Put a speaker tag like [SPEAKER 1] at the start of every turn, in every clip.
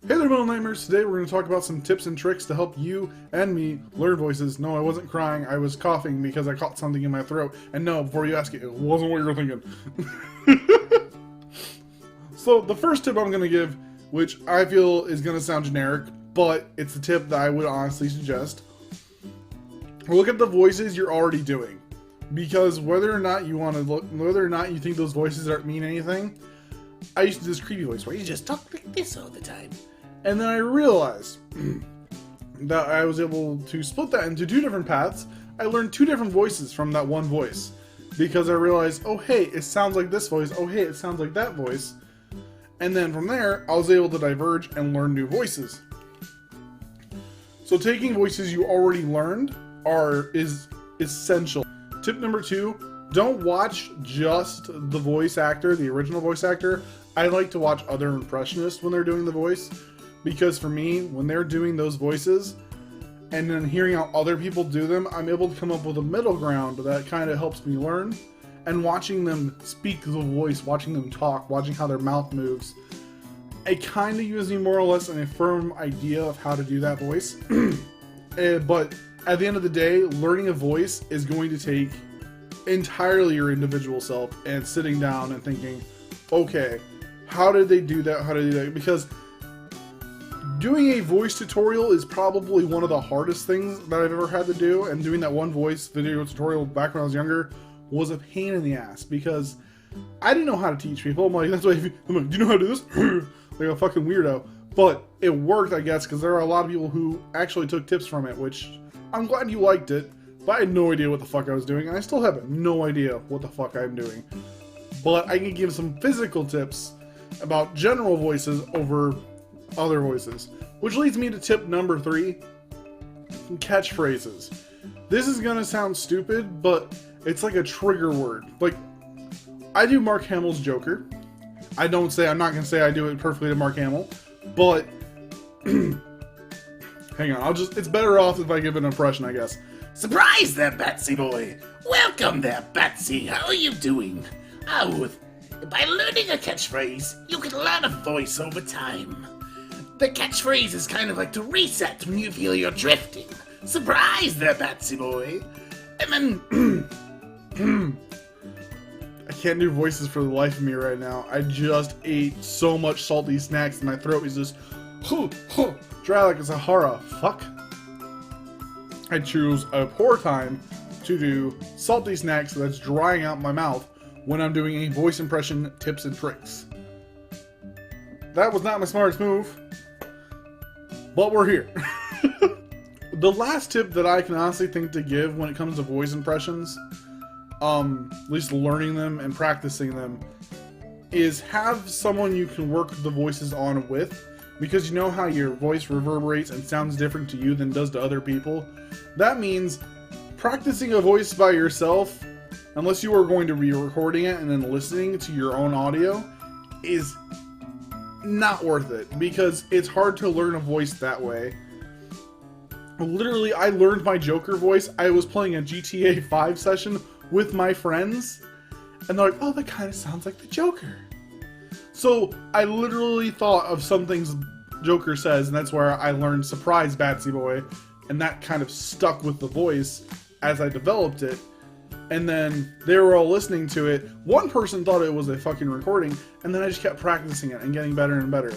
[SPEAKER 1] Hey there, Metal Nightmares. Today we're going to talk about some tips and tricks to help you and me learn voices. No, I wasn't crying. I was coughing because I caught something in my throat. And no, before you ask it wasn't what you were thinking. So the first tip I'm going to give, which I feel is going to sound generic, but it's the tip that I would honestly suggest. Look at the voices you're already doing. Because whether or not you want to look, whether or not you think those voices don't mean anything, I used to do this creepy voice where you just talk like this all the time. And then I realized that I was able to split that into two different paths. I learned two different voices from that one voice. Because I realized, oh hey, it sounds like this voice, oh hey, it sounds like that voice. And then from there, I was able to diverge and learn new voices. So taking voices you already learned is essential. Tip number 2, don't watch just the voice actor, the original voice actor. I like to watch other impressionists when they're doing the voice. Because for me, when they're doing those voices, and then hearing how other people do them, I'm able to come up with a middle ground that kind of helps me learn. And watching them speak the voice, watching them talk, watching how their mouth moves, it kind of gives me more or less a firm idea of how to do that voice. But at the end of the day, learning a voice is going to take entirely your individual self and sitting down and thinking, okay, how did they do that? How did they do that? Because doing a voice tutorial is probably one of the hardest things that I've ever had to do, and doing that one voice video tutorial back when I was younger was a pain in the ass because I didn't know how to teach people. I'm like, do you know how to do this? Like a fucking weirdo. But it worked, I guess, because there are a lot of people who actually took tips from it, which I'm glad you liked it, but I had no idea what the fuck I was doing, and I still have no idea what the fuck I'm doing. But I can give some physical tips about general voices over other voices. Which leads me to tip number 3, catchphrases. This is gonna sound stupid, but it's like a trigger word. Like, I do Mark Hamill's Joker. I'm not gonna say I do it perfectly to Mark Hamill, but hang on, it's better off if I give an impression, I guess.
[SPEAKER 2] Surprise there, Batsy boy! Welcome there, Batsy. How are you doing? Oh, by learning a catchphrase, you can learn a voice over time. The catchphrase is kind of like to reset when you feel you're drifting. Surprise there, Batsy boy! And then
[SPEAKER 1] I can't do voices for the life of me right now. I just ate so much salty snacks and my throat is just dry like a Sahara. Fuck. I choose a poor time to do salty snacks that's drying out my mouth when I'm doing a voice impression tips and tricks. That was not my smartest move, but we're here. The last tip that I can honestly think to give when it comes to voice impressions, at least learning them and practicing them, is have someone you can work the voices on with, because you know how your voice reverberates and sounds different to you than it does to other people. That means practicing a voice by yourself, unless you are going to be recording it and then listening to your own audio, is not worth it, because it's hard to learn a voice that way. Literally, I learned my Joker voice. I was playing a GTA 5 session with my friends, and they're like, oh, that kind of sounds like the Joker. So I literally thought of some things Joker says, and that's where I learned Surprise Batsy Boy, and that kind of stuck with the voice as I developed it. And then they were all listening to it. One person thought it was a fucking recording, and then I just kept practicing it and getting better and better.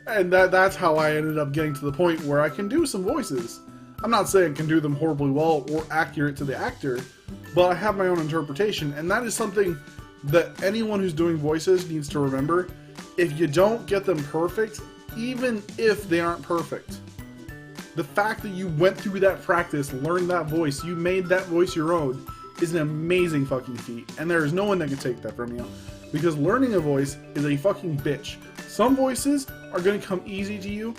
[SPEAKER 1] And that's how I ended up getting to the point where I can do some voices. I'm not saying I can do them horribly well or accurate to the actor, but I have my own interpretation, and that is something that anyone who's doing voices needs to remember. If you don't get them perfect, even if they aren't perfect, the fact that you went through that practice, learned that voice, you made that voice your own, is an amazing fucking feat, and there is no one that can take that from you. Because learning a voice is a fucking bitch. Some voices are going to come easy to you.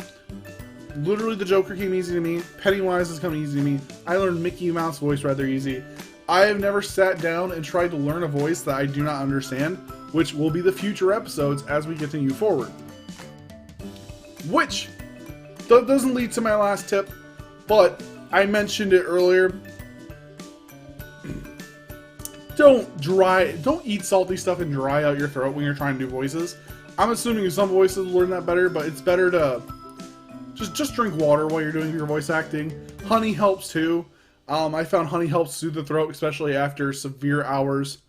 [SPEAKER 1] Literally, the Joker came easy to me. Pennywise has come easy to me. I learned Mickey Mouse voice rather easy. I have never sat down and tried to learn a voice that I do not understand, which will be the future episodes as we continue forward. Which doesn't lead to my last tip, but I mentioned it earlier. don't eat salty stuff and dry out your throat when you're trying to do voices. I'm assuming some voices learn that better, but it's better to just drink water while you're doing your voice acting. Honey helps too. I found honey helps soothe the throat, especially after severe hours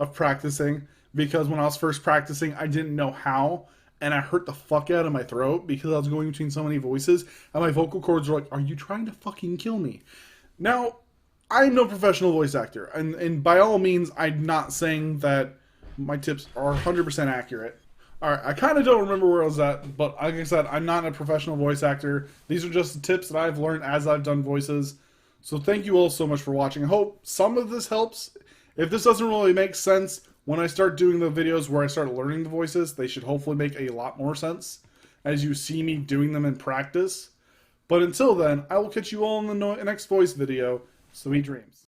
[SPEAKER 1] of practicing, because when I was first practicing, I didn't know how, and I hurt the fuck out of my throat because I was going between so many voices, and my vocal cords were like, are you trying to fucking kill me? Now, I'm no professional voice actor, and by all means, I'm not saying that my tips are 100% accurate. Alright, I kind of don't remember where I was at, but like I said, I'm not a professional voice actor. These are just the tips that I've learned as I've done voices. So thank you all so much for watching. I hope some of this helps. If this doesn't really make sense, when I start doing the videos where I start learning the voices, they should hopefully make a lot more sense as you see me doing them in practice. But until then, I will catch you all in the next voice video. Sweet dreams.